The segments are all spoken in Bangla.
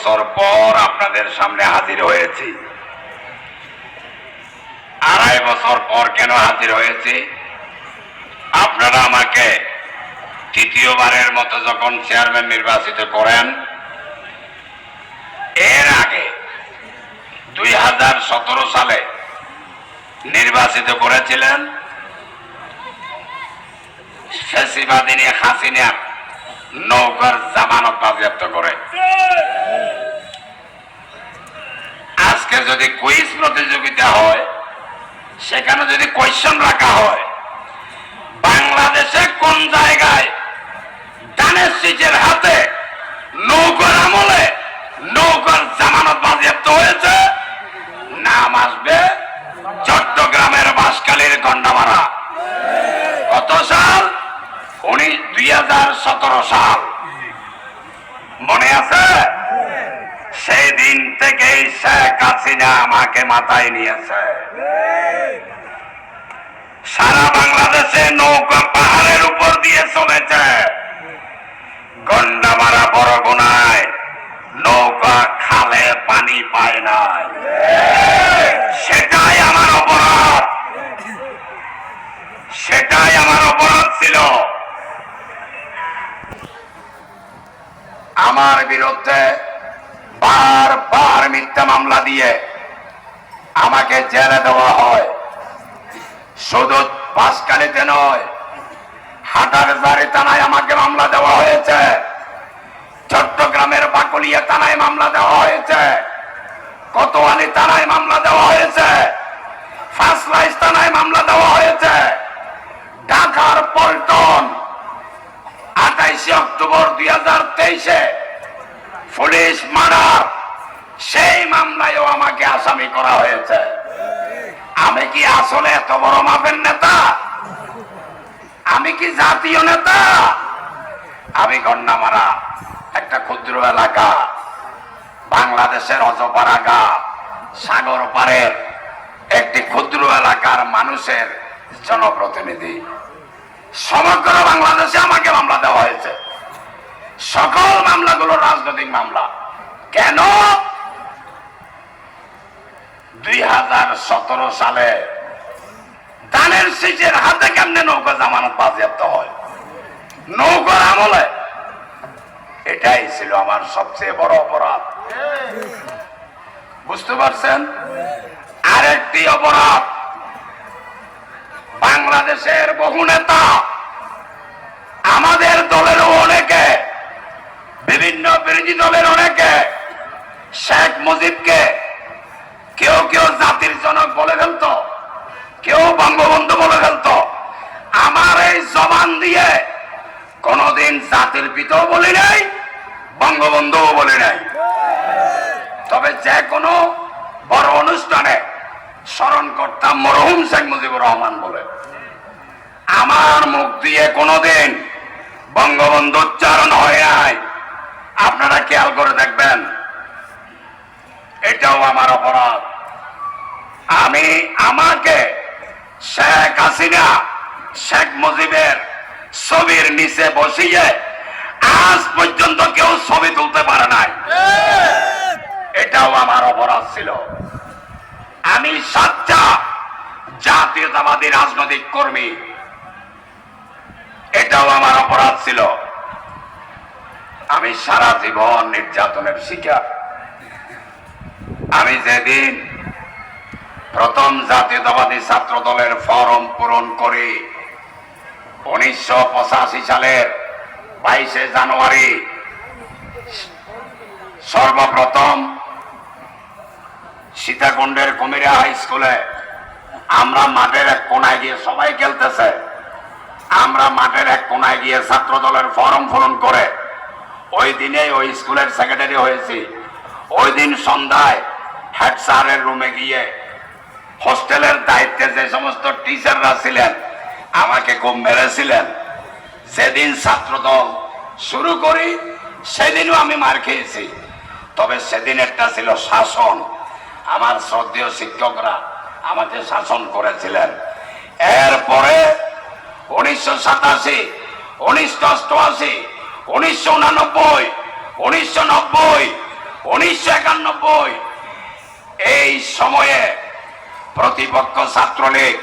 বছর পর আপনাদের সামনে হাজির হয়েছি। 2.5 বছর পর কেন হাজির হয়েছি? আপনারা আমাকে তৃতীয়বারের মতো যখন চেয়ারম্যান নির্বাচিত করেন, এর আগে 2017 সালে নির্বাচিত করেছিলেন ফ্যাসিবাদিনী হাসিনার নৌকার জামানত বাজেয়াপ্ত করে। আজকে যদি কুইজ প্রতিযোগিতা হয়, সেখানে যদি কোয়েশ্চন রাখা হয়, বাংলাদেশে কোন জায়গায় ধানের শীষের হাতে নৌকার আমলে নৌকার জামানত বাজেয়াপ্ত হয়েছে, নাম আসবে চট্টগ্রামের বাঁশখালীর গন্ডামারা। কত সাল? 2017 সাল। মনে আছে? সেই দিন থেকেই শেখ হাসিনা আমাকে মাথায় নিয়েছে। সারা বাংলাদেশে নৌকা পাহাড়ের উপর দিয়ে চলেছে, গন্ডামারা বরগুনায় নৌকা খালে পানি পায় নাই। সেটাই আমার অপরাধ, সেটাই আমার অপরাধ ছিল। আমার বিরুদ্ধে বারবার মিথ্যা মামলা দিয়ে আমাকে জেলে দেওয়া হয়। শুধু বাঁশখালীতে নয়, হাটারজারি থানায় আমাকে মামলা দেওয়া হয়েছে, চট্টগ্রামের বাকলিয়া থানায় মামলা দেওয়া হয়েছে, কোতোয়ালি থানায় মামলা দেওয়া হয়েছে, ফাঁসলাইশ থানায় মামলা দেওয়া হয়েছে, ঢাকার পল্টন 28 অক্টোবর 2023 পুলিশ মার্ডার, সেই মামলায়ও আমাকে আসামি করা হয়েছে। আমি কি আসলে এত বড় মাপের নেতা? আমি কি জাতীয় নেতা? আমি গন্ডামারা একটা ক্ষুদ্র এলাকা, বাংলাদেশের অজপাড়াগা সাগর পাড়ের একটি ক্ষুদ্র এলাকার মানুষের জনপ্রতিনিধি। সমগ্র বাংলাদেশে আমাকে মামলা দেওয়া হয়েছে। সকল মামলাগুলো রাজনৈতিক মামলা। কেন? 2017 সালে ধানের শীষের হাতে কেমনে নৌকা জামানত বাজেয়াপ্ত হয়? নৌকার আমলে। এটাই ছিল আমার সবচেয়ে বড় অপরাধ। বুঝতে পারছেন? আরেকটি অপরাধ, বাংলাদেশের বহু নেতা, আমাদের দলেরও অনেকে, বিভিন্ন বিরোধী দলের অনেকে শেখ মুজিবকে কেউ কেউ জাতির জনক বলে ফেলতো, কেউ বঙ্গবন্ধু বলে ফেলতো। আমার এই জবান দিয়ে কোনদিন জাতির পিতাও বলি নাই, বঙ্গবন্ধুও বলি নাই। তবে যে কোনো বড় অনুষ্ঠানে স্মরণ করতাম মরহুম শেখ মুজিবুর রহমান বলে। আমার মুখ দিয়ে কোনদিন বঙ্গবন্ধু উচ্চারণ হয় নাই। আপনারা খেয়াল করে দেখবেন, এটাও আমার অপরাধ। আমাকে শেখ হাসিনা শেখ মুজিবের ছবির নিচে বসিয়ে আজ পর্যন্ত কেউ ছবি তুলতে পারে নাই। এটাও আমার অপরাধ ছিল। আমি সাচ্চা জাতীয়তাবাদী রাজনৈতিক কর্মী, এটাও আমার অপরাধ ছিল। আমি সারা জীবন নির্যাতনের শিকার। আমি যেদিন প্রথম জাতীয়তাবাদী ছাত্র দলের ফরম পূরণ করি 1985 সালের 22 জানুয়ারি, সর্বপ্রথম সীতাকুণ্ডের কুমিরা হাই স্কুলে আমরা মাঠের এক কোনায় গিয়ে, সবাই খেলতেছে, আমরা মাঠের এক কোনায় গিয়ে ছাত্র দলের ফরম পূরণ করে ওই দিনে ওই স্কুলের সেক্রেটারি হয়েছি। ওই দিন সন্ধ্যায় হেড স্যারের রুমে গিয়ে হোস্টেলের দায়িত্বে যে সমস্ত টিচাররা ছিলেন আমাকে খুব মেরেছিলেন। যেদিন ছাত্রদল শুরু করি সেদিনও আমি মার খেয়েছি। তবে সেদিন একটা ছিল শাসন। আমার শ্রদ্ধেয় শিক্ষকরা আমাকে শাসন করেছিলেন। এরপরে 1987, 1988, 1989, 1990, নই। এই সময়ে প্রতিপক্ষ ছাত্রলীগ,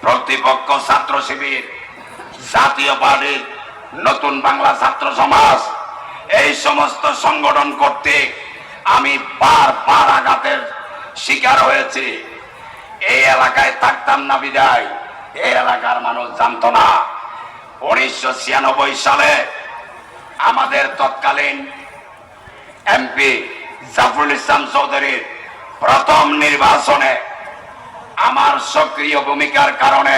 প্রতিপক্ষ ছাত্র শিবির, জাতীয় পার্টি, নতুন বাংলা ছাত্র সমাজ, এই সমস্ত সংগঠন করতে আমি বারবার আঘাতের শিকার হয়েছি। এই এলাকায় থাকতাম না বিদায় এই এলাকার মানুষ জানতো না। 1996 সালে আমাদের তৎকালীন এমপি জাফরুল ইসলাম চৌধুরীর প্রথম নির্বাচনে আমার সক্রিয় ভূমিকার কারণে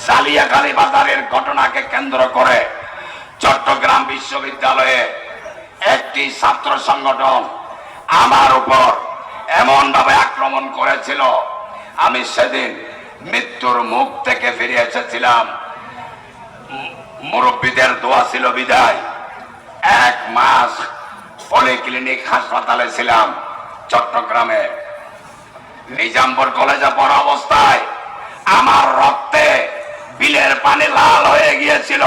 জালিয়াখালী বাজারের ঘটনাকে কেন্দ্র করে চট্টগ্রাম বিশ্ববিদ্যালয়ে একটি ছাত্র সংগঠন আমার উপর এমন ভাবে আক্রমণ করেছিল, আমি সেদিন মৃত্যুর মুখ থেকে ফিরে এসেছিলাম। মুরব্বীদের দোয়া ছিল বিদায় 1 মাস পলিক্লিনিক হাসপাতালে ছিলাম চট্টগ্রামে। নিজামপুর কলেজে পড়া অবস্থায় আমার রক্তে বিলের পানি লাল হয়ে গিয়েছিল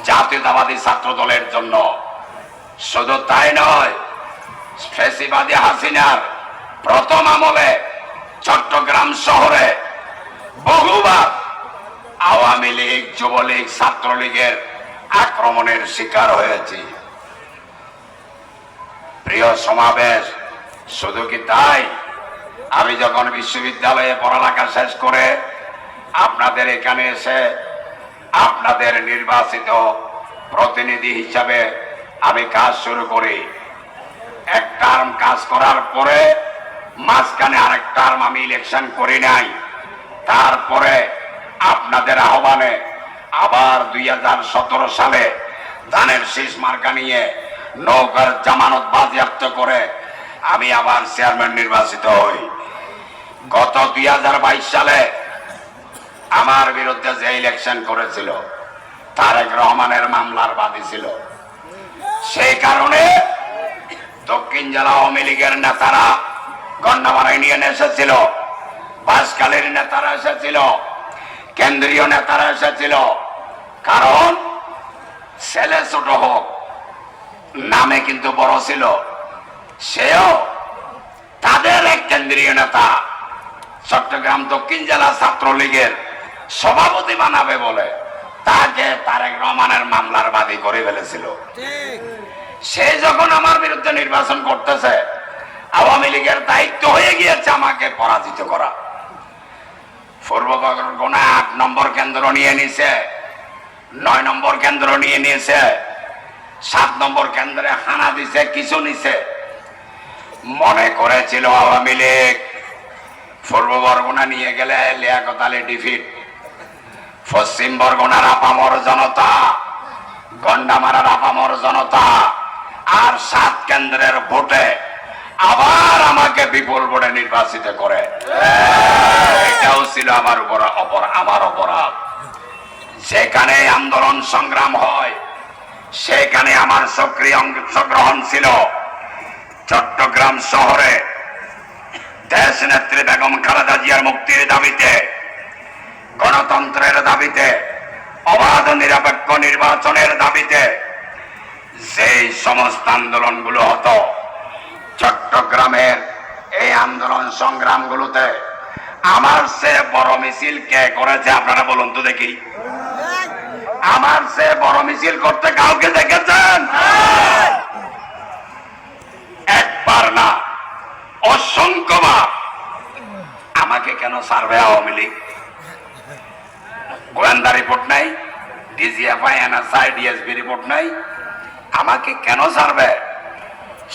জাতীয়তাবাদী ছাত্র দলের জন্য। শুধু তাই নয়, ফ্যাসিবাদী হাসিনার প্রথম আমলে চট্টগ্রাম শহরে বহুবার আওয়ামী লীগ, যুবলীগ, ছাত্রলীগের আক্রমণের শিকার হয়েছি। প্রিয় সমাবেশ, শুধু কি তাই, আমি যখন বিশ্ববিদ্যালয়ে পড়ালেখা শেষ করে আপনাদের এখানে এসে আপনাদের নির্বাচিত প্রতিনিধি হিসাবে আমি কাজ শুরু করি। 1 টার্ম কাজ করার পরে মাঝখানে আরেক টার্ম আমি ইলেকশন করি নাই। তারপরে আপনাদের আহ্বানে আবার 2017 সালে ধানের শীষ মার্কা নিয়ে নৌকার জামানত বাজেয়াপ্ত করে আমি আবার চেয়ারম্যান নির্বাচিত হই। গত 2022 সালে আমার বিরুদ্ধে যে ইলেকশন করেছিল তারেক রহমানের মামলার বাদী ছিল। সেই কারণে দক্ষিণ জেলা আওয়ামী লীগের নেতারা গন্ডামারায় নিয়ে এসেছিল, বাঁশখালীর নেতারা এসেছিল, কেন্দ্রীয় নেতারা এসেছিল। কারণ ছেলে ছোট হোক, নামে কিন্তু বড় ছিল। সেও তাদের এক কেন্দ্রীয় নেতা চট্টগ্রাম দক্ষিণ জেলা ছাত্রলীগের সভাপতি বানাবে বলে তাকে তারেক রহমানের মামলার বাদী করে ফেলেছিল। সে যখন আমার বিরুদ্ধে নির্বাচন করতেছে, আওয়ামী লীগের দায়িত্ব হয়ে গিয়েছে আমাকে পরাজিত করা। পূর্ব বরগুনা 8 নম্বর কেন্দ্র নিয়ে নিছে, 9 নম্বর কেন্দ্র নিয়ে নিয়েছে, 7 নম্বর কেন্দ্রে হানা দিছে, কিছু নিছে। মনে করেছিল আওয়ামী লীগ পূর্ব বরগুনা নিয়ে গেলে লিয়াকত আলী ডিফিট, পশ্চিম বরগুনার আপামর জনতা, গন্ডামারার আপামর জনতা আর 7 কেন্দ্রের ভোটে আবার আমাকে বিপুল ভোটে নির্বাচিত করে। এটাও ছিল আমার অপরাধ। যেখানে আন্দোলন সংগ্রাম হয় সেখানে আমার সক্রিয় অংশগ্রহণ ছিল। চট্টগ্রাম শহরে দেশ নেত্রী বেগম খালেদা জিয়ার মুক্তির দাবিতে, গণতন্ত্রের দাবিতে, অবাধ নিরপেক্ষ নির্বাচনের দাবিতে যে সমস্ত আন্দোলনগুলো হতো, চট্টগ্রামের এই আন্দোলন সংগ্রামগুলোতে আমার চেয়ে বড় মিছিল কে করেছে আপনারা বলুন তো দেখি। আমার চেয়ে বড় মিছিল করতে কাউকে দেখেছেন? একবার না, অসংখ্যবার। আমাকে কেন ছাড়বে আওয়ামী লীগ? গোয়েন্দা রিপোর্ট নাই, ডিজিএফআই, এনএসআই, ডিএসবি রিপোর্ট নাই, আমাকে কেন ছাড়বে?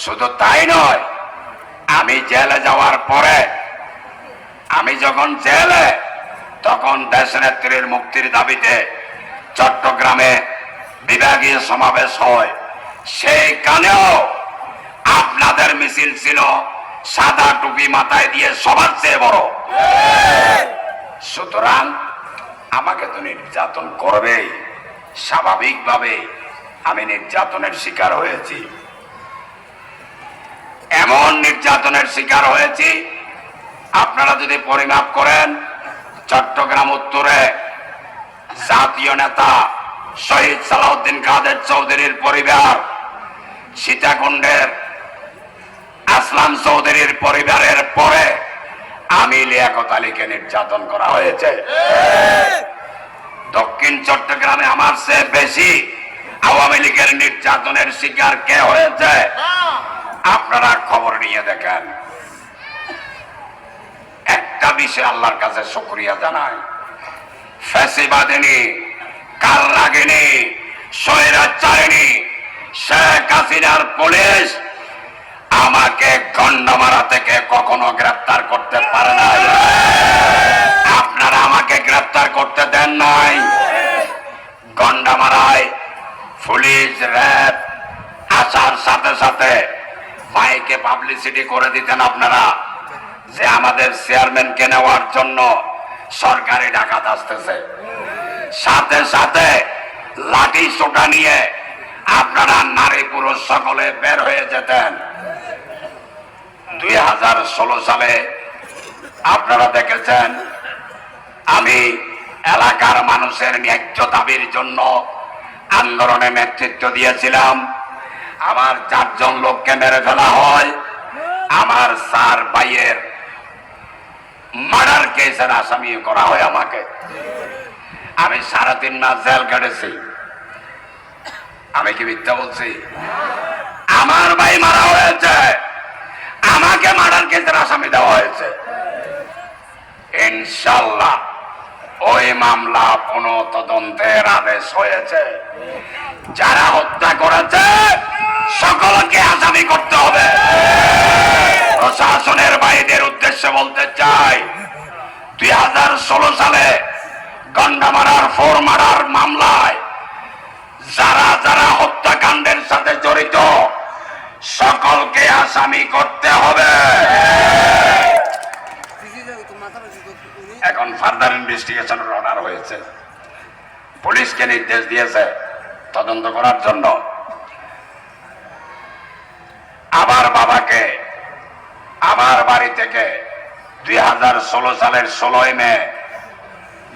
শুধু তাই নয়, আমি জেলে যাওয়ার পরে, আমি যখন জেলে, তখন দেশনেত্রীর মুক্তির দাবিতে চট্টগ্রামে বিভাগীয় সমাবেশ হয়। সেইখানেও আপনাদের মিছিল ছিল সাদা টুপি মাথায় দিয়ে সবার চেয়ে বড়। সুতরাং আমাকে তো নির্যাতন করবেই, স্বাভাবিকভাবে আমি নির্যাতনের শিকার হয়েছি। এমন নির্যাতনের শিকার হয়েছি, আপনারা যদি পরিমাপ করেন, চট্টগ্রাম উত্তরে জাতীয় নেতা শহীদ সালাউদ্দিন কাদের চৌধুরীর পরিবার, সীতাকুণ্ডের আসলাম চৌধুরীর পরিবারের পরে আমি লিয়াকত আলীকে নির্যাতন করা হয়েছে। দক্ষিণ চট্টগ্রামে আমার চেয়ে বেশি আওয়ামী লীগের নির্যাতনের শিকার কে হয়েছে আপনারা খবর নিয়ে দেখেন। একটা বিষয় আল্লাহর কাছে শুকরিয়া জানাই, ফ্যাসিবাদিনী, কালনাগিনী, স্বৈরাচারিণী শেখ হাসিনার পুলিশ আমাকে গন্ডমারা থেকে কখনো গ্রেফতার করতে পারে নাই। আপনারা আমাকে গ্রেফতার করতে দেন নাই। গন্ডামারায় পুলিশ র্যাব আসার সাথে সাথে মাইকে পাবলিসিটি করে দিতেন আপনারা যে আমাদের চেয়ারম্যানকে নেওয়ার জন্য সরকারি ডাকাত আসতেছে। সাথে সাথে লাঠি সোটা নিয়ে আপনারা নারী পুরুষ সকলে বের হয়ে যেতেন। 2016 সালে আপনারা দেখেছেন আমি এলাকার মানুষের ন্যায্য দাবির জন্য আন্দোলনে নেতৃত্ব দিয়েছিলাম। আমার 4 জন লোককে মেরে ফেলা হয়। আমার 4 ভাইয়ের মার্ডার কেসের আসামি করা হয় আমাকে। আমি 3.5 মাস জেল কেটেছি। আমি কি মিথ্যা বলছি? আমার ভাই মারা হয়েছে, আমাকে মার্ডার কেসের আসামি দেওয়া হয়েছে। ইনশাল্লাহ ওই মামলা পুনঃ তদন্তের আদেশ হয়েছে। যারা হত্যা করেছে সকলকে আসামি করতে হবে। প্রশাসনের ভাইদের উদ্দেশ্যে বলতে চাই, 2016 সালে গন্ডামারার 4 মার্ডার মামলায় যারা যারা হত্যাকাণ্ডের সাথে জড়িত সকলকে আসামি করতে হবে। এখন ফার্দার ইনভেস্টিগেশনের অর্ডার হয়েছে, পুলিশকে নির্দেশ দিয়েছে তদন্ত করার জন্য। আমার বাবাকে আমার বাড়ি থেকে 2016 সালের 16 মে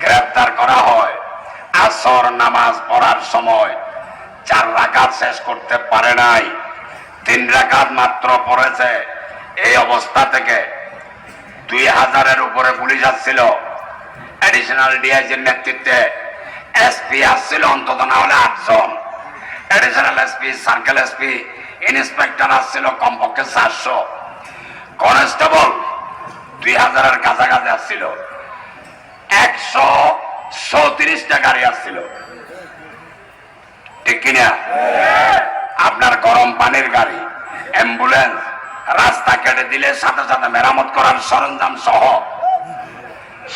গ্রেফতার করা হয়। আসর নামাজ পড়ার সময় 4 রাকাত শেষ করতে পারে নাই, 3 রাকাত মাত্র পড়েছে। এই অবস্থা থেকে 2000-এর উপরে পুলিশ আসছিল, এডিশনাল ডিআইজির নেতৃত্বে এসপি আসছিল অন্তত না হলে 8 জন, additional SP, circle SP, inspector আসছিল কমপক্ষে 400, কনস্টেবল 2000-এর কাছাকাছি আসছিল, 134টা গাড়ি আসছিল। ঠিক কিনা? আপনার গরম পানির গাড়ি, অ্যাম্বুলেন্স, রাস্তা কেটে দিলে সাথে সাথে মেরামত করার সরঞ্জাম সহ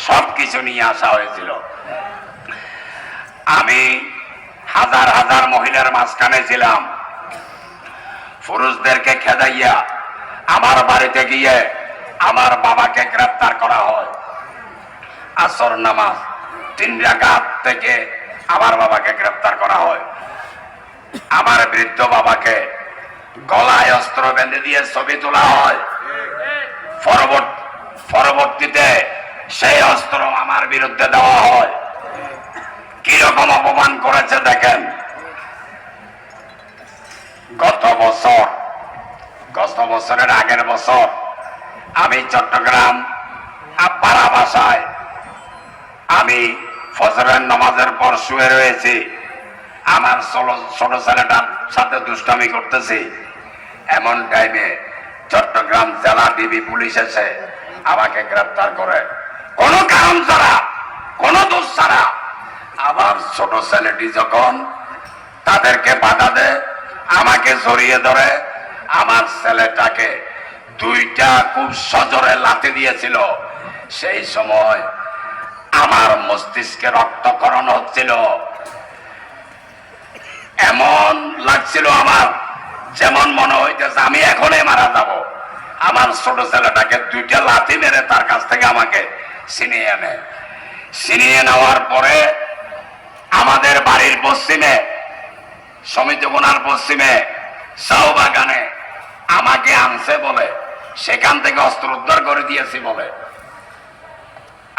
সবকিছু নিয়ে আসা হয়েছিল। আমি হাজার হাজার মহিলার মাঝখানে ছিলাম। পুরুষদেরকে খেদাইয়া আমার বাড়িতে গিয়ে আমার বাবাকে গ্রেফতার করা হয়। আসর নামাজ 3 রাকাত থেকে আমার বাবাকে গ্রেফতার করা হয়। আমার বৃদ্ধ বাবাকে গলায় অস্ত্র বেঁধে দিয়ে ছবি তোলা হয়। পরবর্তীতে সেই অস্ত্র আমার বিরুদ্ধে দেওয়া হয়। কিরকম অপমান করেছে দেখেন। গত বছরের আগের বছর আমি চট্টগ্রাম আব্বারা বাসায় আমি ফজরের নামাজের পর শুয়ে রয়েছি। আমার ছোট ছেলেটার সাথে দুষ্টামি করতেছি। এমন টাইমে চট্টগ্রাম জেলা ডিবি পুলিশ এসে আমাকে গ্রেফতার করে, কোন কারণ ছাড়া, কোন দোষ ছাড়া। আমার ছোট ছেলেটি যখন তাদেরকে বাধা দেয়, আমাকে জড়িয়ে ধরে, আমার ছেলেটাকে 2টা খুব সজোরে লাথি দিয়েছিল। সেই সময় আমার মস্তিষ্কে রক্তক্ষরণ হচ্ছিল। এমন লাগছিল আমার, যেমন মনে হইতেছে আমি এখনই মারা যাব। আমার ছোট ছেলেটাকে 2টা লাথি মেরে তার কাছ থেকে আমাকে ছিনিয়ে নেওয়ার পরে আমাদের বাড়ির পশ্চিমে, সমিতিগুনার পশ্চিমে শাহবাগানে আমাকে আনছে বলে, সেখান থেকে অস্ত্র উদ্ধার করে দিয়েছি বলে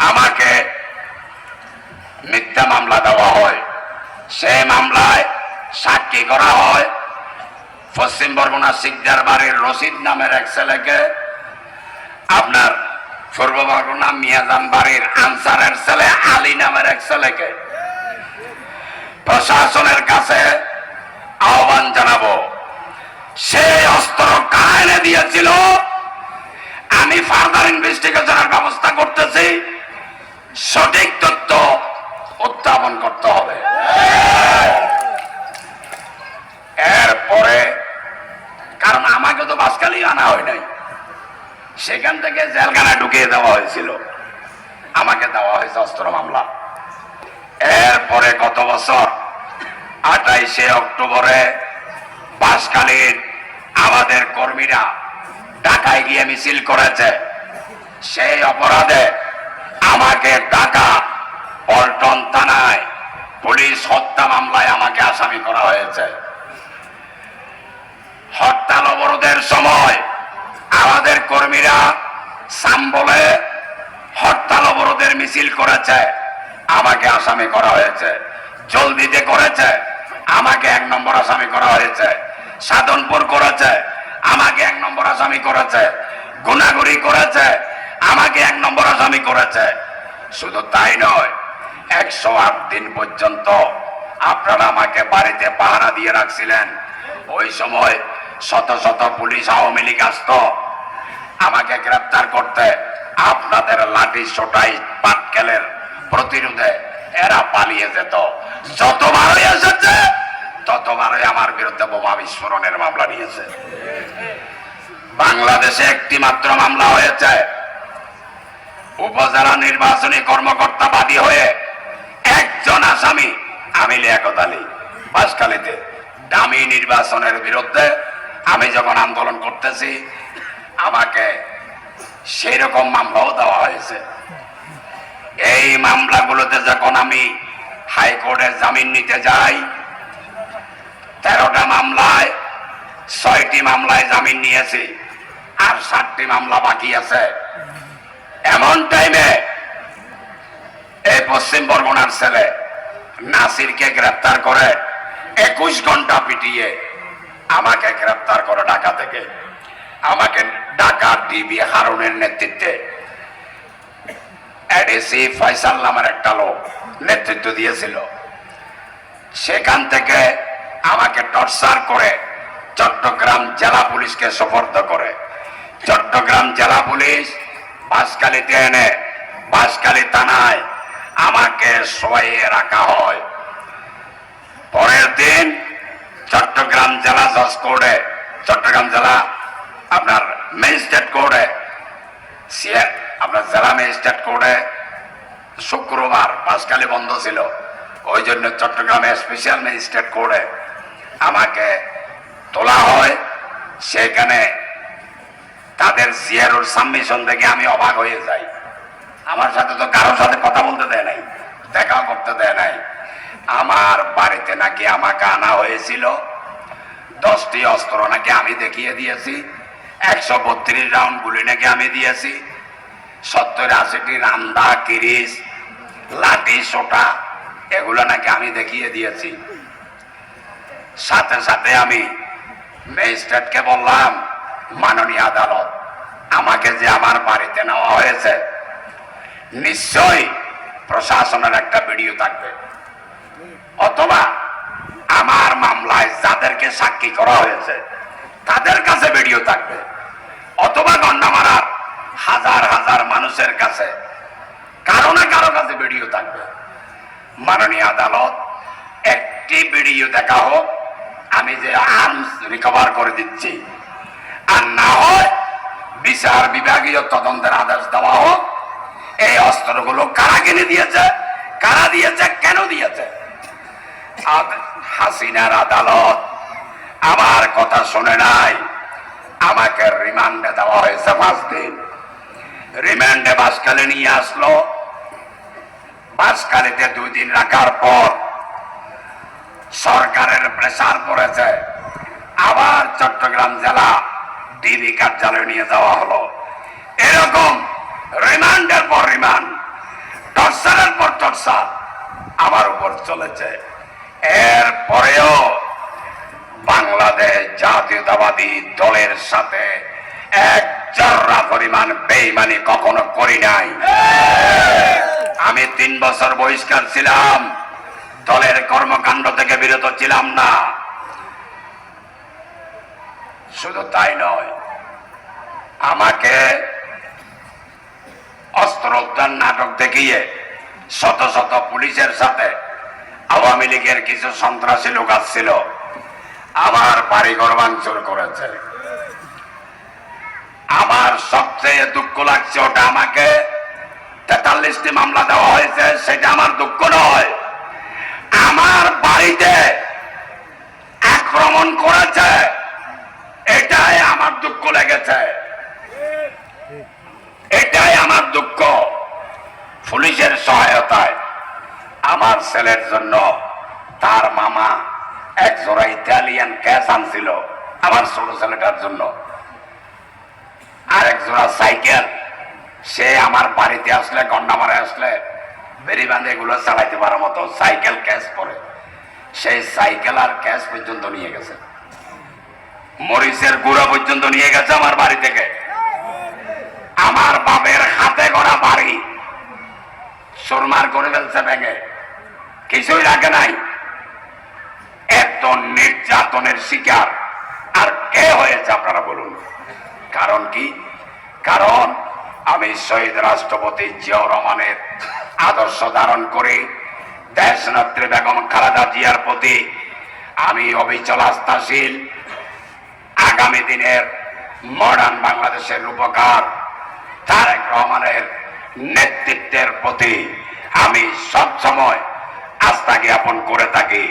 আমাকে মিথ্যা মামলা দেওয়া হয়। সেই মামলায় সাক্ষী করা হয়। পশ্চিম বরগুনা শিকদার বাড়ির রশিদ নামের এক ছেলেকে, আপনার পূর্ব বরগুনা মিয়াজান বাড়ির আনসারের ছেলে আলী নামের এক ছেলেকে প্রশাসনের কাছে আহ্বান জানাবো, সেই অস্ত্র কারা এনে দিয়েছিল আমি ফার্দার ইনভেস্টিগেশনের ব্যবস্থা করতেছি, সঠিক তথ্য উত্থাপন করতে হবে। এরপরে কারণ আমাকে তো বাসকালি আনা হয় নাই, সেখান থেকে জেলখানায় ঢুকিয়ে দেওয়া হয়েছিল, আমাকে দেওয়া হয়েছে অস্ত্র মামলা। এরপরে গত বছর 28শে অক্টোবরে বাসকালীর আমাদের কর্মীরা ঢাকায় গিয়ে মিছিল করেছে, সেই অপরাধে আমাকে ঢাকা পল্টন থানায় পুলিশ হত্যা মামলায় আমাকে আসামি করা হয়েছে। হরতাল অবরোধের সময় আমাদের কর্মীরা সাম্বলে হরতাল অবরোধের মিছিল করেছে, আমাকে আসামি করা হয়েছে। জলদিতে করেছে, আমাকে 1 নম্বর আসামি করা হয়েছে। সাধনপুর করেছে, আমাকে 1 নম্বর আসামি করেছে। গুনাগুড়ি করেছে, আমাকে 1 নম্বর আসামি করেছে। শুধু তাই নয়, 108 দিন পর্যন্ত আপনারা আমাকে বাড়িতে পাহারা দিয়ে রাখছিলেন। ওই সময় শত শত পুলিশ আওয়ামী লীগ আসত আমাকে গ্রেপ্তার করতে। আপনাদের লাঠি সোটাই পাটকেলের প্রতিরোধে এরা পালিয়ে যেত। যতবারই এসেছে ততবারই আমার বিরুদ্ধে বোমা বিস্ফোরণের মামলা নিয়েছে। বাংলাদেশে একটি মাত্র মামলা হয়েছে, উপজেলা নির্বাচনী কর্মকর্তা বাদী হয়ে একজন আসামি আমি লিয়াকত আলী বাঁশখালীতে দামি নির্বাচনের বিরুদ্ধে আমি যখন আন্দোলন করতেছি আমাকে সেই রকম মামলাও দেওয়া হয়েছে। এই মামলাগুলোতে যখন আমি হাইকোর্টে জামিন নিতে যাই, 13টা মামলায় 6টি মামলায় জামিন নিয়েছি, আর 7টি মামলা বাকি আছে। এমন টাইমে এই পশ্চিম বরগুনার ছেলে নাসিরকে গ্রেপ্তার করে 21 ঘন্টা পিটিয়ে আমাকে গ্রেপ্তার করে ঢাকা থেকে। আমাকে ঢাকা ডিবি হারুনের নেতৃত্বে এডিসি ফয়সাল নামের একটা লোক নেতৃত্ব দিয়েছিল। সেখান থেকে আমাকে টর্চার করে চট্টগ্রাম জেলা পুলিশকে সোপর্দ করে। চট্টগ্রাম জেলা পুলিশ বাঁশখালীতে এনে বাঁশখালী থানায় আমাকে শোয়াইয়ে রাখা হয়। পরের দিন চট্টগ্রাম জেলা জজ কোর্টে, চট্টগ্রাম জেলা আপনার ম্যাজিস্ট্রেট কোর্টে, আপনার জেলা ম্যাজিস্ট্রেট কোর্টে শুক্রবার বাঁশখালী বন্ধ ছিল, ওই জন্য চট্টগ্রামে স্পেশাল ম্যাজিস্ট্রেট কোর্টে আমাকে তোলা হয়। সেখানে তাদের সিআরওর সাবমিশন থেকে আমি অবাক হয়ে যাই। আমার সাথে তো কারোর সাথে কথা বলতে দেয় নাই, দেখা করতে দেয় নাই। আমার বাড়িতে নাকি আমাকে আনা হয়েছিল, 10টি অস্ত্র নাকি আমি দেখিয়ে দিয়েছি, 132 রাউন্ড গুলি নাকি আমি দিয়েছি, 70-80টি রান্দা কিরিস লাঠি সোটা এগুলো নাকি আমি দেখিয়ে দিয়েছি। সাথে সাথে আমি ম্যাজিস্ট্রেটকে বললাম, মাননীয় আদালত, আমাকে যে আমার বাড়িতে নেওয়া হয়েছে নিশ্চয়ই প্রশাসনের একটা ভিডিও থাকবে, অথবা আমার মামলায় যাদেরকে সাক্ষী করা হয়েছে তাদের কাছে ভিডিও থাকবে, অথবা গন্ডা মারার হাজার হাজার মানুষের কাছে কারো না কারো কাছে ভিডিও থাকবে। মাননীয় আদালত, একটি ভিডিও দেখা হোক, আমি যে আর্মস রিকভার করে দিচ্ছি, আর না হয় বিচার বিভাগীয় তদন্তের আদেশ দেওয়া হোক, এই অস্ত্রগুলো কারা কিনে দিয়েছে, কারা দিয়েছে, কেন দিয়েছে। হাসিনার আদালত আমার কথা শুনে নাই, আমাকে রিমান্ডে দেওয়া হয়েছে 5 দিন। রিমান্ডে বাঁশখালী নিয়ে আসলো। বাঁশখালীতে 2 দিন রাখার পর সরকারের প্রেসার পড়েছে, আবার চট্টগ্রাম জেলা ডিবি কার্যালয়ে নিয়ে যাওয়া হলো। এরকম রিমান্ডের পর রিমান্ড, টর্চারের পর টর্চার আমার উপর চলেছে। এরপরেও বাংলাদেশ জাতীয়তাবাদী দলের সাথে এক জর্রা পরিমাণ বেইমানি কখনো করি নাই। আমি 3 বছর বহিষ্কার ছিলাম, দলের কর্মকাণ্ড থেকে বিরত ছিলাম না। শুধু তাই নয়, আমাকে অস্ত্র উদ্ধার নাটক দেখিয়ে শত শত পুলিশের সাথে আওয়ামী লীগের কিছু সন্ত্রাসী লোক আসছিল, আমার বাড়িঘর ভাঙচুর করেছে। আমার সবচেয়ে দুঃখ লাগছে, ওটা আমাকে 43টি মামলা দেওয়া হয়েছে, সেটা আমার দুঃখ নয়। আমার বাড়িতে আক্রমণ করেছে, এটাই আমার দুঃখ লেগেছে, এটাই আমার দুঃখ। পুলিশের সহায়তায় আমার ছেলের জন্য তার মামা এক জোড়া ইতালিয়ান ক্যাশ আনছিল আমার ছোট ছেলেটার জন্য, আর এক জোড়া সাইকেল। সে আমার বাড়িতে আসলে, গন্ডামারে আসলে বেরি বাঁধে এগুলো চালাইতে পারার মতো সাইকেল ক্যাশ করে, সেই সাইকেল আর ক্যাশ পর্যন্ত নিয়ে গেছে, মরিচের গুঁড়া পর্যন্ত নিয়ে গেছে আমার বাড়ি থেকে। আমার বাপের হাতে গড়া বাড়ি সুরমার করে ফেলছে ভেঙে, কিছুই রাখে নাই। এত নির্যাতনের শিকার আর কে হয়েছে আপনারা বলুন? কারণ কি? কারণ আমি শহীদ রাষ্ট্রপতি জিয়াউর রহমানের আদর্শ ধারণ করে দেশনেত্রী বেগম খালেদা জিয়ার প্রতি আমি অবিচল আস্থাশীল। আগামী দিনের মডার্ন বাংলাদেশের রূপকার তারেক রহমানের নেতৃত্বের প্রতি আমি সবসময় আস্থা জ্ঞাপন করে থাকি।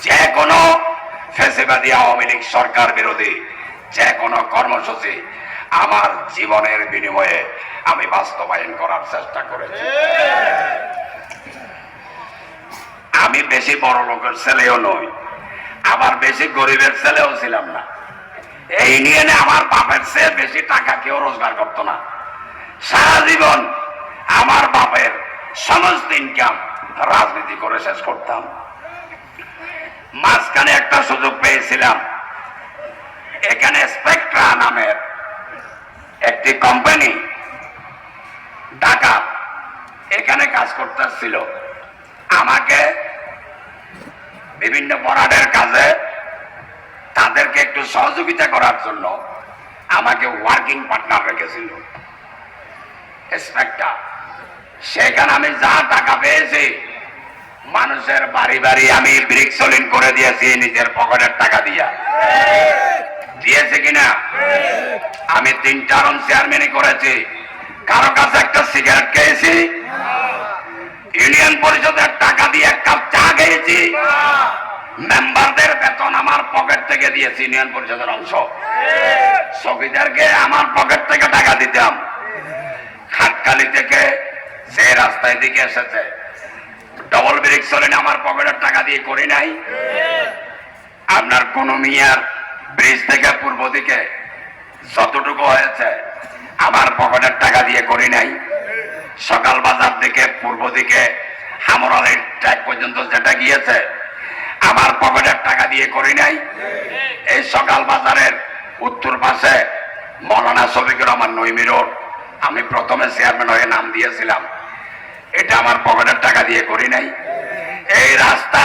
যে কোনো ফ্যাসিবাদী আওয়ামী লীগ সরকার বিরোধী যে কোনো কর্মসূচি আমার জীবনের বিনিময়ে আমি বাস্তবায়ন করার চেষ্টা করেছি। আমি বেশি বড় লোকের ছেলেও নই, আবার বেশি গরিবের ছেলেও ছিলাম না। এই নিয়ে আমার বাপের চেয়ে বেশি টাকা কেউ রোজগার করতো না। সারা জীবন আমার বাপের সমস্ত ইনকাম রাজনীতি করে শেষ করতাম। মাঝখানে একটা সুযোগ পেয়েছিলাম, এখানে স্পেকট্রা নামের একটি কোম্পানি ঢাকা এখানে কাজ করতেছিল। আমাকে বিভিন্ন বরাদের কাজে তাদেরকে একটু সহযোগিতা করার জন্য আমাকে ওয়ার্কিং পার্টনার রেখেছিল স্পেকট্রা। সেখানে আমি যা টাকা পেয়েছি মানুষের বাড়ি বাড়ি আমি ব্রিক্সলিন করে দিয়েছি নিজের পকেটের টাকা দিয়া। দিয়েছে কিনা? আমি 3 টার্ম চেয়ারম্যানই করেছি, কারো কাছে একটা সিগারেট খেয়েছি, ইউনিয়ন পরিষদের টাকা দিয়ে 1 কাপ চা খেয়েছি, মেম্বারদের বেতন আমার পকেট থেকে দিয়েছি, ইউনিয়ন পরিষদের অংশ। চৌকিদারকে আমার পকেট থেকে টাকা দিতাম। খাটকালি থেকে যে রাস্তায় দিকে এসেছে ডবল ব্রিক্সলিন আমার পকেটের টাকা দিয়ে করি নাই। আপনার কোন মিয়ার ব্রিজ থেকে পূর্ব দিকে যতটুকু হয়েছে আমার পকেটের টাকা দিয়ে করি নাই। সকাল বাজার থেকে পূর্ব দিকে হামরালের ট্র্যাক পর্যন্ত যেটা গিয়েছে আমার পকেটের টাকা দিয়ে করি নাই। এই সকাল বাজারের উত্তর পাশে মৌলানা শফিকুর রহমান নইমি রোড আমি প্রথমে চেয়ারম্যান হয়ে নাম দিয়েছিলাম, এটা আমার পকেটের টাকা দিয়ে করি নাই। এই রাস্তা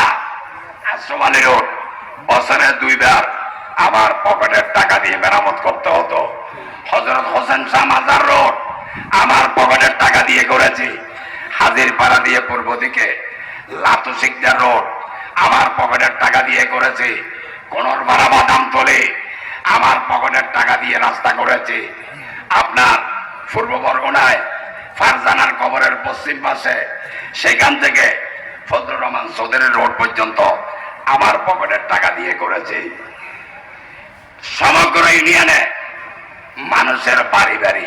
আশরাফ রোড বছরে 2 বার আমার পকেটের টাকা দিয়ে মেরামত করতে হতো। হযরত হোসেন শাহ মাজার রোড আমার পকেটের টাকা দিয়ে করেছি। হাজিরপাড়া দিয়ে পূর্ব দিকে লাতু শিকদার রোড আমার পকেটের টাকা দিয়ে করেছি। কোনরপাড়া বাদামতলী আমার পকেটের টাকা দিয়ে রাস্তা করেছি। আপনার পূর্ব বরগুনায় ফারজানার কবরের পশ্চিম পাশে সেখান থেকে ফজলুর রহমান চৌধুরী রোড পর্যন্ত আমার পকেটের টাকা দিয়ে করেছি। সমগ্র ইউনিয়নে মানুষের বাড়ি বাড়ি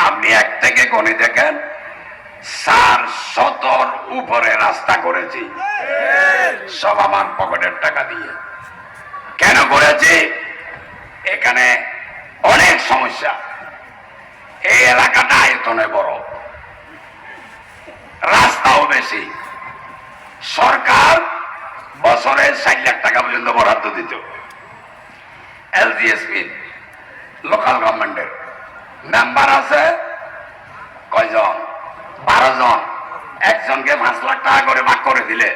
আপনি 1 থেকে গণে দেখেন 400 উপরে রাস্তা করেছি, সব আমার পকেটের টাকা দিয়ে। কেন করেছি? এখানে অনেক সমস্যা। এই এলাকাটা আয়তনে বড়, রাস্তাও বেশি। সরকার বছরে 60 লাখ টাকা পর্যন্ত বরাদ্দ দিত, এলজিএসপি লোকাল গভর্নমেন্টের মেম্বার আছে কয়জন? 12 জন। একজনকে 5 লাখ টাকা করে ভাগ করে দিলে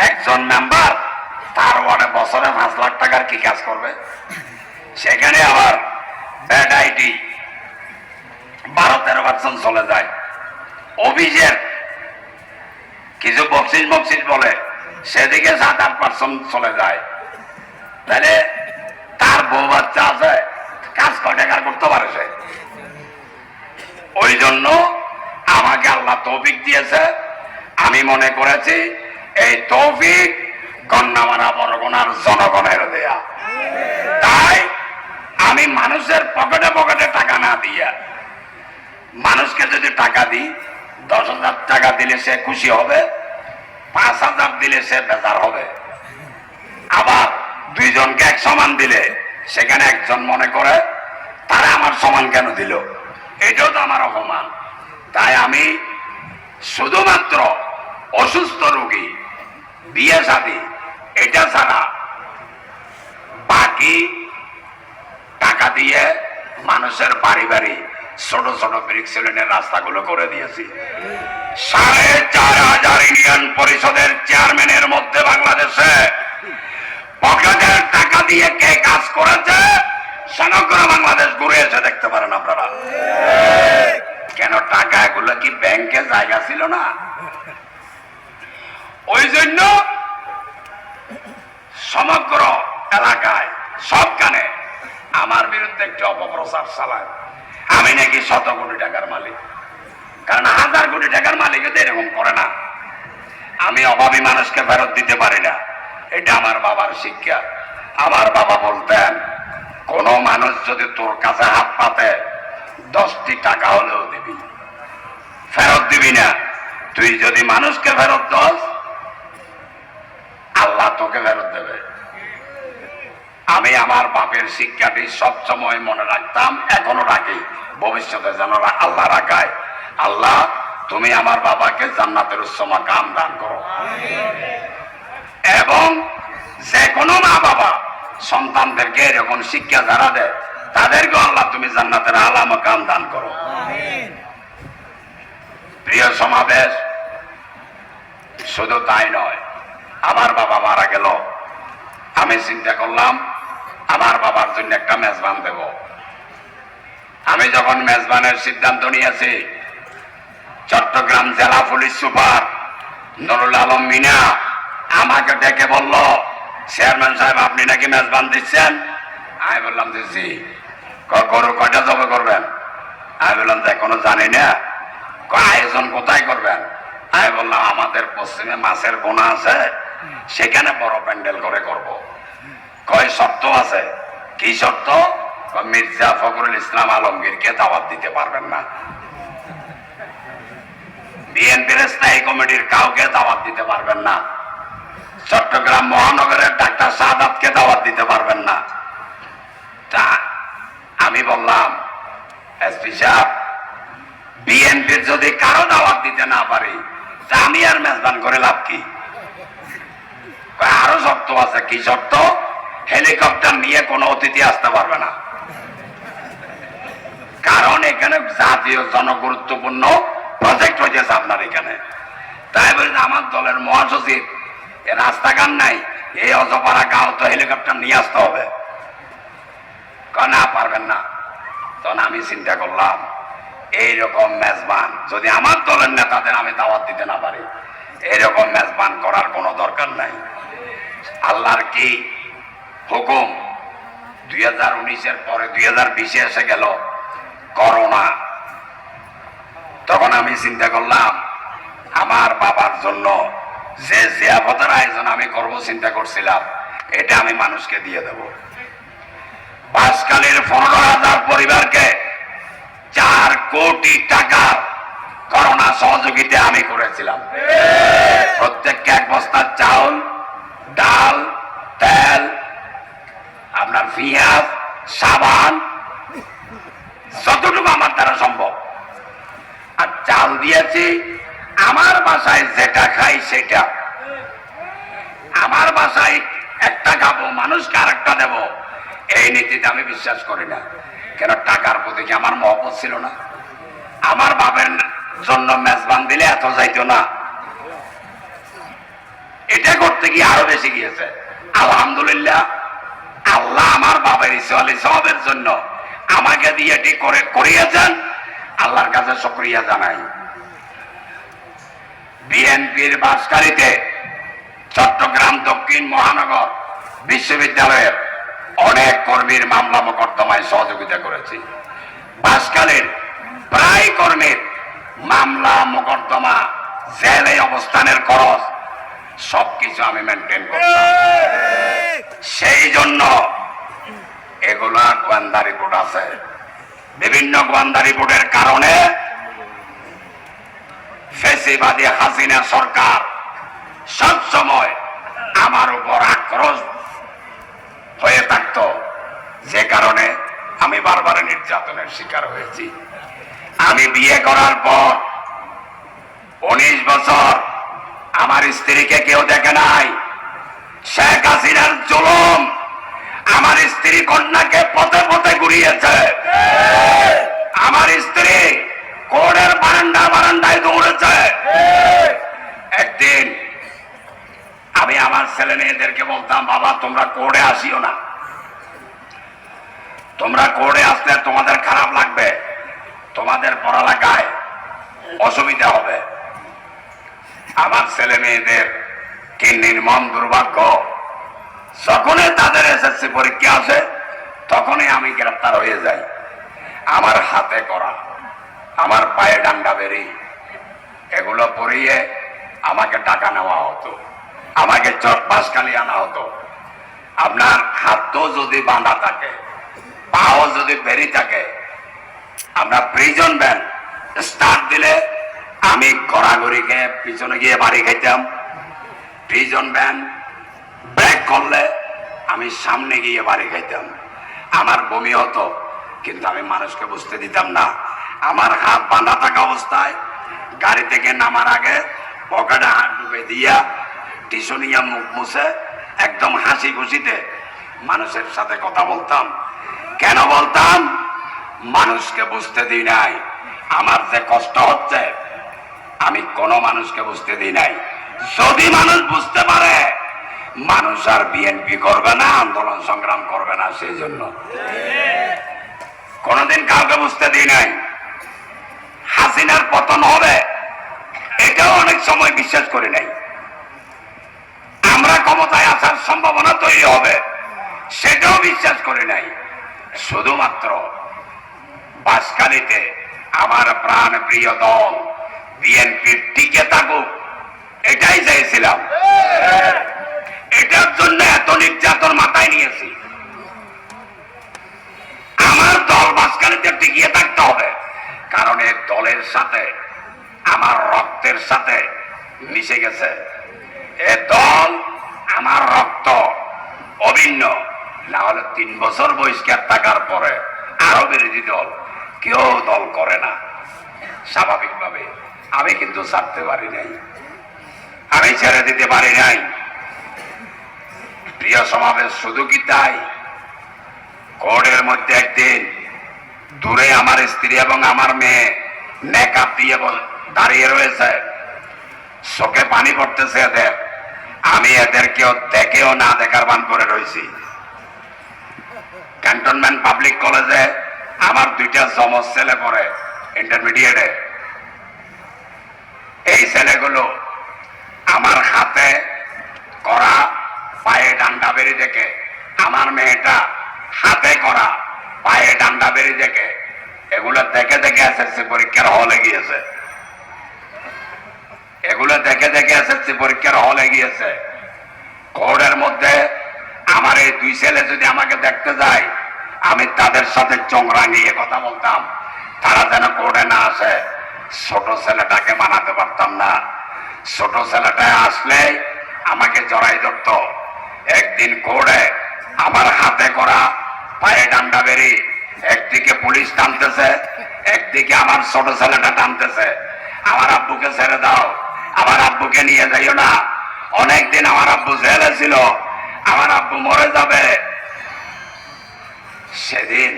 একজন মেম্বার তার ওয়ার্ডে বছরে 5 লাখ টাকার কি কাজ করবে? সেখানে আবার ব্যাড আইটি 12-13% চলে যায়। অফিসের কিছু বকশিস বলে সেদিকে 7-8% চলে যায়। তাহলে তার বউ বাচ্চা আছে, কাজ কয় টাকার করতে পারে সে? ওই জন্য আমাকে আল্লাহ তৌফিক দিয়েছে। আমি মনে করেছি এই তৌফিক গণ্যমানা বরগুনার জনগণের দেয়া। তাই আমি মানুষের পকেটে পকেটে টাকা না দিয়া, মানুষকে যদি টাকা দিই 10,000 টাকা দিলে সে খুশি হবে, 5,000 দিলে সে বেজার হবে। আবার 2 জনকে এক সমান দিলে সেখানে একজন মনে করে তারা আমার সমান কেন দিল, এটাও তো আমার অপমান। তাই আমি শুধুমাত্র অসুস্থ রোগী, বিয়ে শাদী এটা ছাড়া বাকি টাকা দিয়ে মানুষের বাড়ি বাড়ি ছোট ছোট ব্রিক্স লেনের রাস্তাগুলো করে দিয়েছি। 4,500 ইউনিয়ন পরিষদের চেয়ারম্যানের মধ্যে বাংলাদেশে পকেটের টাকা দিয়ে কে কাজ করেছে সমগ্র বাংলাদেশ ঘুরে এসে দেখতে পারেন আপনারা। কেন টাকা এগুলো কি ব্যাংকে জায়গা ছিল না? ওই জন্য সমগ্র এলাকায় সবখানে আমার বিরুদ্ধে একটি অপপ্রচার চালায় আমি নাকি 100 কোটি টাকার মালিক। কারণ 1000 কোটি টাকার মালিক এরকম করে না। আমি অভাবী মানুষকে ফেরত দিতে পারি না, এটা আমার বাবার শিক্ষা। আমার বাবা বলতেন কোন মানুষ যদি তোর কাছে হাত পাতে 10টি টাকা হলেও দিবি, ফেরত দিবি না। তুই যদি মানুষকে ফেরত দস আল্লাহ তোকে ফেরত দেবে। আমি আমার বাপের শিক্ষাটি সবসময় মনে রাখতাম, এখনো রাখি, ভবিষ্যতে যেন আল্লাহ রাখায়। আল্লাহ তুমি আমার বাবাকে জান্নাতের উচ্চ মাকাম দান করো। এবং যে কোনো মা বাবা সন্তানদেরকে এরকম শিক্ষা যারা দেয় তাদেরকে আল্লাহ তুমি জান্নাতের আলা মাকাম দান করো। প্রিয় সমাবেশ, শুধু তাই নয়, আমার বাবা মারা গেল, আমি চিন্তা করলাম আমার বাবার জন্য একটা মেজবান দেব। আমি যখন মেজবানের সিদ্ধান্ত নিয়েছি, চট্টগ্রাম জেলা পুলিশ সুপার নুরুল আলম মিনা আমাকে ডেকে বলল, চেয়ারম্যান সাহেব আপনি নাকি মেজবান দিচ্ছেন? আমি বললাম দিচ্ছি। গরু কয়টা জবে করবেন? আমি বললাম যে এখনো জানি না। আয়োজন কোথায় করবেন? আমি বললাম আমাদের পশ্চিমে মাছের বোনা আছে, সেখানে বড় প্যান্ডেল করে করব। কয় শর্ত আছে? কি শর্ত? মির্জা ফখরুল ইসলাম আলমগীরকে দাওয়াত দিতে পারবেন না, বিএনপির স্থায়ী কমিটির কাউকে দাওয়াত দিতে পারবেন না, চট্টগ্রাম মহানগরের ডাক্তার সাদাতকে দাওয়াত দিতে পারবেন না। তা আমি বললাম এসপি সাহেব, বিএনপির যদি কারো দাওয়াত দিতে না পারি তা আমি আর মেজবান করে লাভ কি? আরো শর্ত আছে। কি শর্ত? হেলিকপ্টার নিয়ে কোনো অতিথি আসতে পারবে না, কারণ এখানে জাতীয় জনগুরুত্বপূর্ণ প্রজেক্ট হয়েছে আপনার এখানে। তাই বলি আমার দলের মহাসচিব রাস্তাঘাট নাই, এই অজপাড়া গাঁও তো হেলিকপ্টার নিয়ে আসতে হবে। না পারবেন না। তখন আমি চিন্তা করলাম এইরকম মেজবান যদি আমার দলের নেতাদের আমি দাওয়াত দিতে না পারি, এইরকম মেজবান করার কোনো দরকার নাই। আল্লাহর কি হুকুম, 2019-এর পরে 2020-এ এসে গেল করোনা। তখন আমি চিন্তা করলাম আমার বাবার জন্য যে জিয়াফতের আয়োজন আমি করব চিন্তা করছিলাম, এটা আমি মানুষকে দিয়ে দেব। বাঁশখালীর 15,000 পরিবারকে 4 কোটি টাকা করোনা সহযোগিতা আমি করেছিলাম। প্রত্যেককে 1 বস্তা চাউল, ডাল, তেল, আপনার পেঁয়াজ, সাবান, যতটুকু আমার দ্বারা সম্ভব। আর চাল দিয়েছি আমার বাসায় যেটা খাই সেটা। আমার বাসায় একটা খাবো, মানুষকে আর একটা দেবো, এই নীতিতে আমি বিশ্বাস করি না। কেন? টাকার প্রতি কি আমার মহব্বত ছিল না? আমার বাপের জন্য মেজবান দিলে এত যাইতো না, এটা করতে গিয়ে আরো বেশি গিয়েছে। আলহামদুলিল্লাহ, আল্লাহ আমার বাবার সওয়াবের জন্য আমাকে দিয়ে এটি করিয়েছেন, আল্লাহর কাছে শুকরিয়া জানাই। বিএনপির বাসকারীতে চট্টগ্রাম দক্ষিণ মহানগর বিশ্ববিদ্যালয়ের অনেক কর্মীর মামলা মোকদ্দমায় সহযোগিতা করেছি। বাসকালীন প্রায় কর্মীর মামলা মোকদ্দমা, জেলে অবস্থানের খরচ সবকিছু আমি মেনটেন করতাম। সেই জন্য এগুলা গোয়েন্দা রিপোর্ট আছে। বিভিন্ন গোয়েন্দা রিপোর্টের কারণে ফ্যাসিবাদী হাসিনা সরকার সবসময় আমার উপর আক্রোশ হয়ে থাকত, যে কারণে আমি বারবার নির্যাতনের শিকার হয়েছি। আমি বিয়ে করার পর 19 বছর আমার স্ত্রীকে কেউ দেখে নাই। শেখ হাসিনার জুলুম আমার স্ত্রী কন্যাকে পথে পথে ঘুরিয়েছে। আমার স্ত্রী কোর্টের বারান্দায় দৌড়েছে। একদিন আমি আমার ছেলে মেয়েদেরকে বলতাম, বাবা তোমরা কোর্টে আসিও না, তোমরা কোর্টে আসলে তোমাদের খারাপ লাগবে, তোমাদের পড়ালেখায় অসুবিধা হবে। আমার ছেলে মেয়েদের কি নির্মম দুর্ভাগ্য, যখনই তাদের এসএসসি পরীক্ষা আসে তখনই আমি গ্রেফতার হয়ে যাই। আমার হাতে করা, আমার পায়ে ডান্ডা বেরি, এগুলো পরিয়ে আমাকে টাকা নেওয়া হতো, আমাকে বাঁশখালী আনা হতো। আপনার হাতও যদি বাঁধা থাকে, পাও যদি বেরি থাকে, আমরা প্রিজন ভ্যান স্টার্ট দিলে আমি গড়াগড়ি খেয়ে পিছনে গিয়ে বাড়ি খাইতাম। প্রিজন ভ্যান ব্রেক করলে আমি সামনে গিয়ে বাড়ি খাইতাম। আমার বমি হতো, কিন্তু আমি মানুষকে বুঝতে দিতাম না। আমার হাত বাঁধা থাকা অবস্থায় গাড়ি থেকে নামার আগে পকেটে হাত ঢুকে দিয়া টিস্যু নিয়ে মুখ মুছে একদম হাসি খুশিতে মানুষের সাথে কথা বলতাম। কেন বলতাম? মানুষকে বুঝতে দিই নাই আমার যে কষ্ট হচ্ছে, আমি কোন মানুষকে বুঝতে দিই নাই। যদি মানুষ বুঝতে পারে, মানুষ আর বিএনপি করবে না, আন্দোলন সংগ্রাম করবে না। সেই জন্য কোনদিন কাউকে বুঝতে দিই নাই। হাসিনার পতন হবে এটাও অনেক সময় বিশ্বাস করি নাই। আমরা ক্ষমতায় আসার সম্ভাবনা তৈরি হবে সেটাও বিশ্বাস করি নাই। শুধুমাত্র বাঁশখালীতে আমার প্রাণ প্রিয় দল বিএনপি টিকে থাকুক, এটাই চাইছিলাম। এটার জন্য এত নির্যাতন মাথায় নিয়েছি। আমার দল বাঁশখালীতে টিকিয়ে থাকতে হবে, কারণ এই দলের সাথে আমার রক্তের সাথে মিশে গেছে। এ দল আমার রক্ত অভিন্ন। না হলে 3 বছর বহিষ্কার থাকার পরে আরো বিরোধী দল কেউ দল করে না স্বাভাবিকভাবে। আমি কিন্তু ছাড়তে পারি নাই, আমি ছেড়ে দিতে পারি নাই। প্রিয় সমাবেশ, শুধু কি তাই? কোর্টের মধ্যে একদিন দূরে আমার স্ত্রী এবং আমার মেয়ে মেকআপ দিয়ে দাঁড়িয়ে রয়েছে, চোখে পানি পড়তেছে এদের। আমি এদেরকেও দেখেও না দেখার ভান করে রয়েছি। ক্যান্টনমেন্ট পাবলিক কলেজে আমার 2টা যমজ ছেলে পড়ে ইন্টারমিডিয়েটে। এই ছেলেগুলো আমার হাতে করা পায়ে ডান্ডা বেরি দেখে, আমার মেয়েটা হাতে করা পায়ে ডান্ডা বেরি দেখে, এগুলো দেখে দেখে এসএসসি পরীক্ষার হলে গিয়েছে। এগুলো দেখে দেখে এসএসসি পরীক্ষার হলে গিয়েছে। কোর্টের মধ্যে আমার এই 2 ছেলে যদি আমাকে দেখতে যায়, আমি তাদের সাথে চোখ রাঙিয়ে কথা বলতাম, তারা যেন কোর্টে না আসে। ছোট ছেলেটাকে মানাতে পারতাম না। ছোট ছেলেটা আসলে আমাকে জড়াই ধরত। একদিন কোর্টে আমার হাতে করা পায়ে ডান্ডা বেরি, একদিকে পুলিশ টানতেছে, একদিকে আমার ছোট ছেলেটা টানতেছে। আমার আব্বুকে ছেড়ে দাও, আমার আব্বুকে নিয়ে যাইও না, অনেকদিন আমার আব্বু জেলে ছিল, আমার আব্বু মরে যাবে। সেদিন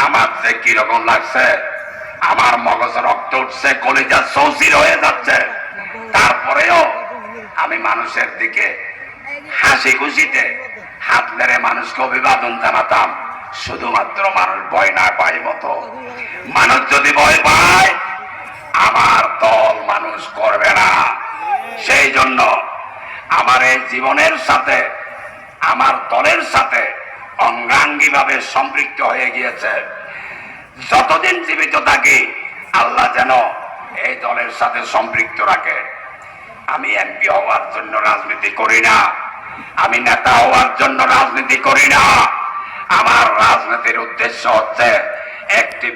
আমার যে কিরকম লাগছে, আমার মগজে রক্ত উঠছে, কলিজা চৌচির হয়ে যাচ্ছে। তারপরেও আমি মানুষের দিকে হাসি খুশিতে হাত মেরে মানুষকে অভিবাদন জানাতাম, শুধুমাত্র মানুষ ভয় না পায় মতো। মানুষ যদি ভয় পায়, আমার দল মানুষ করবে না। সেই জন্য আমার এই জীবনের সাথে আমার দলের সাথে অঙ্গাঙ্গি ভাবে সম্পৃক্ত হয়ে গিয়েছে। যতদিন জীবিত থাকি আল্লাহ যেন এই দলের সাথে সম্পৃক্ত রাখে। আমি এমপি হওয়ার জন্য রাজনীতি করি না, আমি নেতা হওয়ার জন্য রাজনীতি করি না। আমার রাজনীতির উদ্দেশ্য হচ্ছে একটি